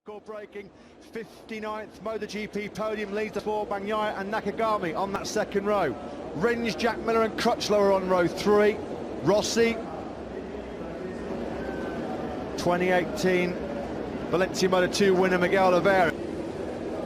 Breaking 59th MotoGP podium leads the four, Bagnaia and Nakagami on that second row. Rins, Jack Miller and Crutchlow are on row 3. Rossi, 2018 Valencia Moto2 winner Miguel Oliveira.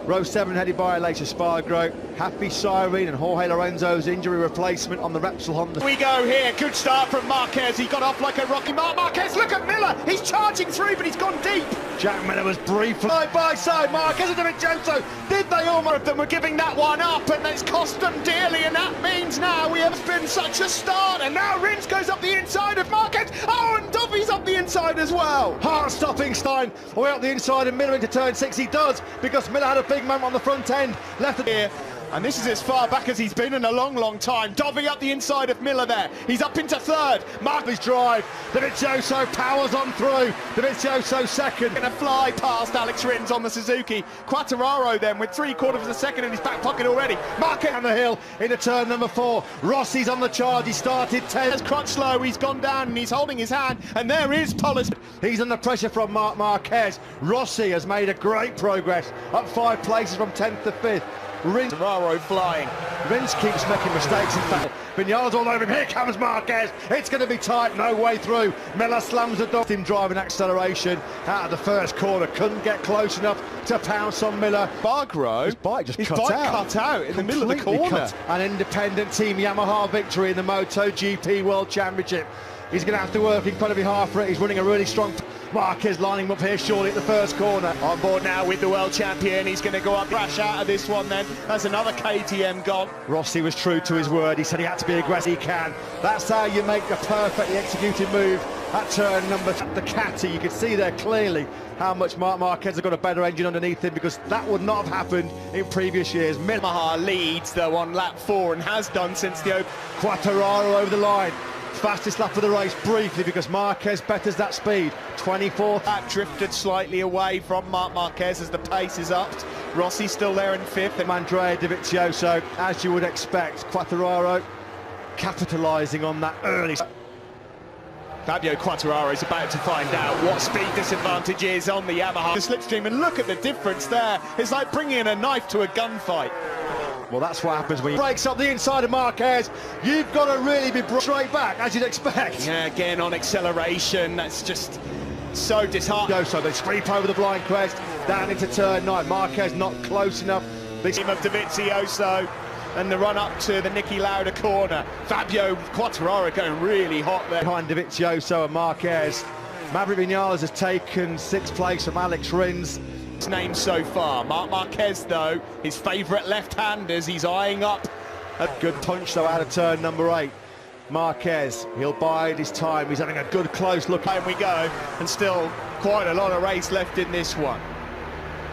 Row 7 headed by Aleix Espargaro, Happy Cyrene and Jorge Lorenzo's injury replacement on the Repsol Honda. We go here, good start from Marquez, he got off like a rocky. Marquez, look at Miller, he's charging through but he's gone deep. Jack Miller was briefly side by side, Marquez and Vincenzo, did they almost? Of them were giving that one up and it's cost them dearly, and that means now we have been such a start, and now Rins goes up the inside of Marquez, oh, and Duffy's up the inside as well. Heart-stopping Stein, away up the inside and Miller into turn 6, he does, because Miller had a big moment on the front end, left it here. And this is as far back as he's been in a long, long time. Dovey up the inside of Miller there. He's up into third. Marquez drive. Dovizioso powers on through. Dovizioso second. Gonna fly past Alex Rins on the Suzuki. Quartararo then with 3/4 of a second in his back pocket already. Marquez down the hill into turn number 4. Rossi's on the charge. He started 10. There's Crutchlow. He's gone down and he's holding his hand. And there is Polis. He's under pressure from Marquez. Rossi has made a great progress. Up 5 places from 10th to 5th. Rins flying. Rins keeps making mistakes, in fact. Vinales all over him. Here comes Marquez. It's going to be tight. No way through. Miller slams the door. Him driving acceleration out of the first corner. Couldn't get close enough to pounce on Miller. His bike cut out in the middle of the corner. An independent team Yamaha victory in the MotoGP World Championship. He's going to have to work incredibly hard for it. He's running a really strong... Marquez lining him up here surely at the first corner. On board now with the world champion. He's going to go up, crash out of this one then. That's another KTM gone. Rossi was true to his word. He said he had to be aggressive. He can. That's how you make a perfectly executed move at turn number the Catty. You can see there clearly how much Marquez has got a better engine underneath him, because that would not have happened in previous years. Yamaha leads though on lap 4 and has done since the open. Quartararo over the line. Fastest lap of the race briefly because Marquez betters that speed. 24th. That drifted slightly away from Marquez as the pace is upped. Rossi still there in 5th. And Andrea Dovizioso, as you would expect. Quattararo capitalising on that early. Fabio Quartararo is about to find out what speed disadvantage is on the Yamaha. The slipstream, and look at the difference there. It's like bringing a knife to a gunfight. Well, that's what happens when you breaks up the inside of Marquez. You've got to really be straight back, as you'd expect. Yeah, again on acceleration. That's just so disheartening. So they sweep over the blind crest, down into turn 9. Marquez not close enough. The team of Dovizioso and the run up to the Niki Lauda corner. Fabio Quartararo going really hot there. Behind Dovizioso and Marquez. Maverick Vinales has taken 6th place from Alex Rins. Name so far. Marquez though, his favourite left-handers, he's eyeing up. A good punch though out of turn number 8. Marquez, he'll bide his time. He's having a good close look. And we go, and still quite a lot of race left in this one.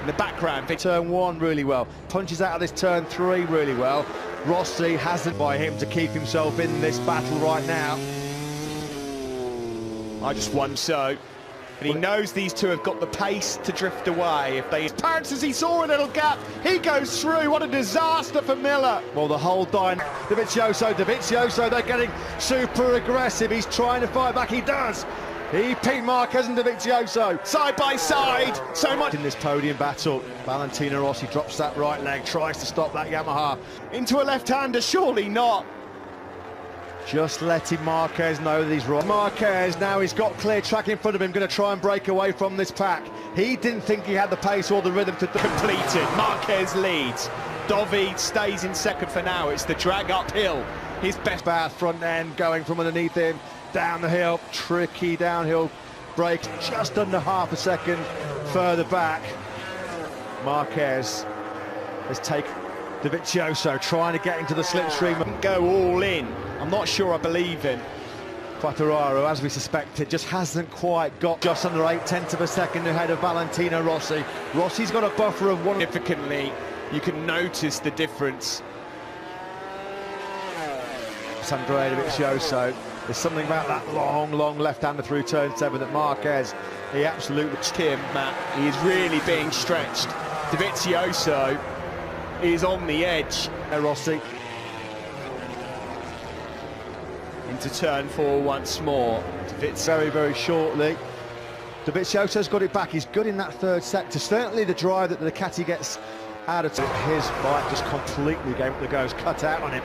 In the background, turn 1 really well. Punches out of this turn 3 really well. Rossi hasn't by him to keep himself in this battle right now. I just won so. And he knows these two have got the pace to drift away. If they pounces, he saw a little gap. He goes through. What a disaster for Miller. Well, the whole Dovizioso, they're getting super aggressive. He's trying to fight back. He does. He picked Marquez and Dovizioso side by side. So much in this podium battle. Valentino Rossi drops that right leg, tries to stop that Yamaha. Into a left-hander, surely not. Just letting Marquez know that he's wrong. Marquez, now he's got clear track in front of him, going to try and break away from this pack. He didn't think he had the pace or the rhythm to complete it. Marquez leads. Dovi stays in second for now. It's the drag uphill. His best path front end going from underneath him, down the hill, tricky downhill break, just under half a second further back. Marquez has taken Dovizioso trying to get into the slipstream and go all in. I'm not sure I believe in. Quartararo, as we suspected, just hasn't quite got just under 8/10 of a second ahead of Valentino Rossi. Rossi's got a buffer of 1. Significantly, you can notice the difference. Andrea Dovizioso, there's something about that long left-hander through turn 7 that Marquez, he absolutely... Him, Matt, he is really being stretched. Dovizioso is on the edge. Rossi into turn 4 once more. Very shortly. Dovizioso's got it back. He's good in that third sector. Certainly the drive that the Ducati gets out of his bike just completely gave it the goes cut out on him.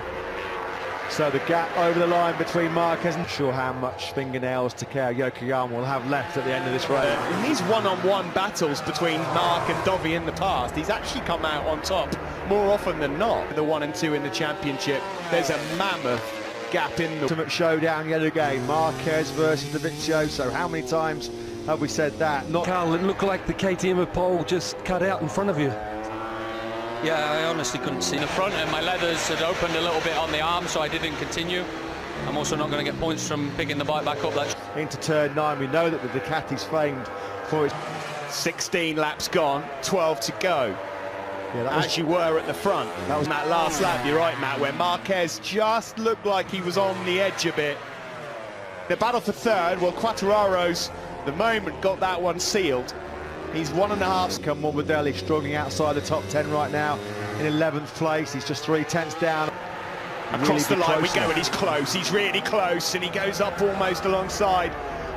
So the gap over the line between Marquez, not sure how much fingernails Takeo Yokoyama will have left at the end of this race. In these one-on-one battles between Mark and Dovi in the past, he's actually come out on top more often than not. The 1 and 2 in the championship, there's a mammoth gap in the ultimate showdown yet again. Marquez versus Dovizioso. How many times have we said that? Not Carl, it looked like the KTM pole just cut out in front of you. Yeah, I honestly couldn't see the front, and my leathers had opened a little bit on the arm, so I didn't continue. I'm also not going to get points from picking the bike back up. Into turn 9, we know that the Ducati's famed for its 16 laps gone, 12 to go. Yeah, that was, as you were at the front. That was that last lap, you're right, Matt, where Marquez just looked like he was on the edge a bit. The battle for third, well, Quartararo's the moment got that one sealed. He's 1.5. Come Morbidelli struggling outside the top 10 right now in 11th place. He's just 3/10 down. Across really the line we go, now. and he's close. He's really close, and he goes up almost alongside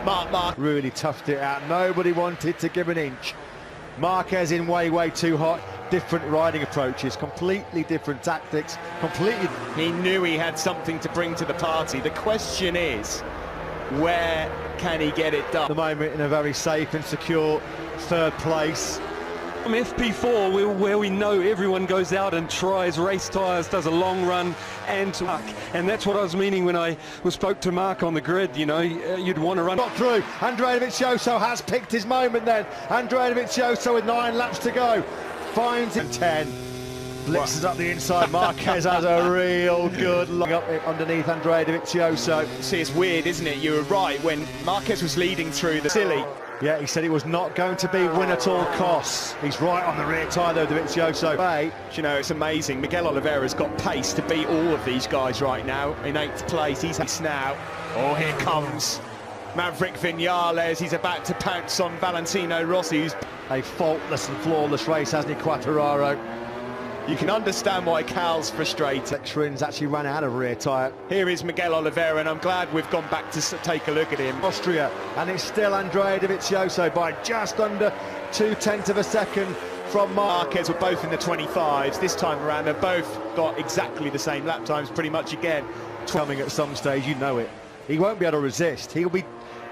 Mark. Really toughed it out. Nobody wanted to give an inch. Marquez in way too hot. Different riding approaches, completely different tactics, completely. He knew he had something to bring to the party. The question is, where can he get it done? At the moment in a very safe and secure third place. From FP4, where we know everyone goes out and tries race tyres, does a long run, and that's what I was meaning when I spoke to Mark on the grid. You know, you'd want to run. Got through. Andrea Dovizioso has picked his moment then. Andrea Dovizioso with 9 laps to go. Finds it 10. Blitzes up the inside. Marquez has a real good look up underneath Andrea Dovizioso. See, it's weird, isn't it? You were right when Marquez was leading through the silly. Yeah, he said it was not going to be win at all costs. He's right on the rear tyre though, Dovizioso. Hey, you know, it's amazing. Miguel Oliveira's got pace to beat all of these guys right now. In 8th place, he's now. Oh, here comes Maverick Vinales. He's about to pounce on Valentino Rossi, who's a faultless and flawless race, hasn't he, Quartararo? You can understand why Cal's frustrated. Rins actually ran out of rear tyre. Here is Miguel Oliveira, and I'm glad we've gone back to take a look at him. Austria, and it's still Andrea Dovizioso by just under 0.2 of a second from Marquez. Were both in the 25s. This time around, they've both got exactly the same lap times, pretty much again. Coming at some stage, you know it. He won't be able to resist.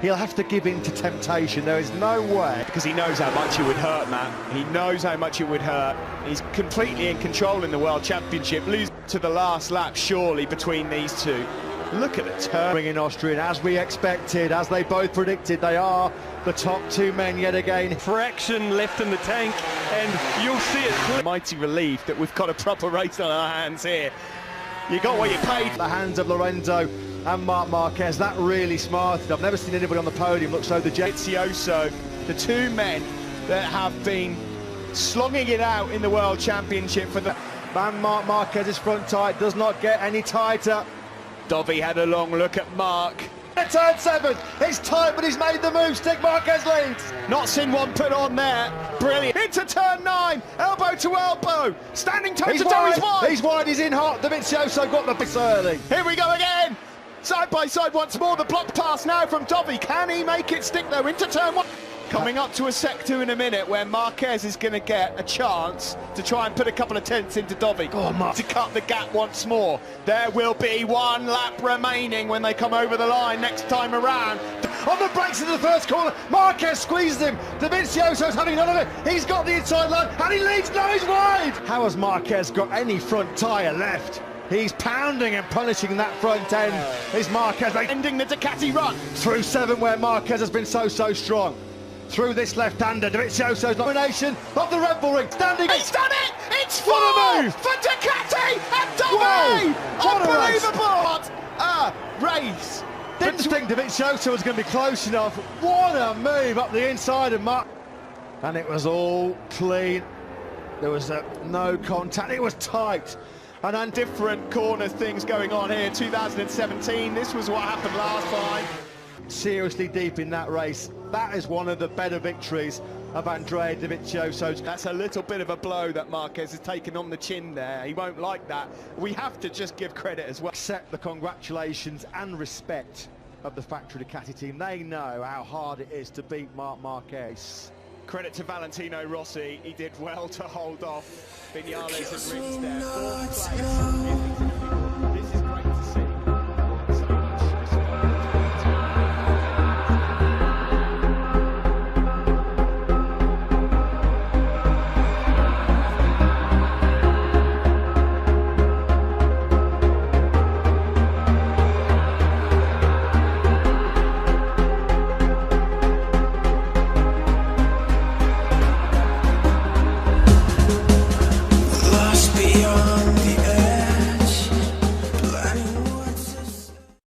He'll have to give in to temptation. There is no way. Because he knows how much it would hurt, Matt. He knows how much it would hurt. He's completely in control in the World Championship. Lose to the last lap, surely, between these two. Look at the turn. In Austria, as we expected, as they both predicted, they are the top 2 men yet again. Fraction left in the tank, and you'll see it. Mighty relief that we've got a proper race on our hands here. You got what you paid. The hands of Lorenzo and Marc Marquez, that really smarted. I've never seen anybody on the podium look so dejected. Dovizioso, the 2 men that have been slogging it out in the World Championship for the... Man, Marc Marquez's front tyre does not get any tighter. Dovi had a long look at Mark. Turn 7, it's tight, but he's made the move. Stick Marquez leads. Not seen one put on there. Brilliant. Into turn 9, elbow to elbow. Standing toe to toe, he's wide. He's wide, he's in hot. Dovizioso got the bits early. Here we go again. Side by side once more, the block pass now from Dovi. Can he make it stick though? Into turn 1. Coming up to a sector in a minute where Marquez is going to get a chance to try and put a couple of tenths into Dovi. Go on, Mark. To cut the gap once more. There will be 1 lap remaining when they come over the line next time around. On the brakes in the first corner, Marquez squeezed him. Dovizioso's having none of it. He's got the inside line and he leads. Now he's wide. How has Marquez got any front tyre left? He's pounding and punishing that front end. Is Marquez ending the Ducati run through 7 where Marquez has been so strong. Through this left-hander, Dovizioso's nomination of the Red Bull ring. Standing. He's done it! It's 4 for Ducati and Dovi! Unbelievable! What a race! Didn't think Dovizioso was going to be close enough. What a move up the inside of Mark. And it was all clean. There was no contact. It was tight. And different corner things going on here. 2017, this was what happened last time. Seriously deep in that race. That is one of the better victories of Andrea Dovizioso. That's a little bit of a blow that Marquez has taken on the chin there. He won't like that. We have to just give credit as well. Accept the congratulations and respect of the factory Ducati team. They know how hard it is to beat Marc Marquez. Credit to Valentino Rossi, he did well to hold off Vinales and Rins there. Fourth place.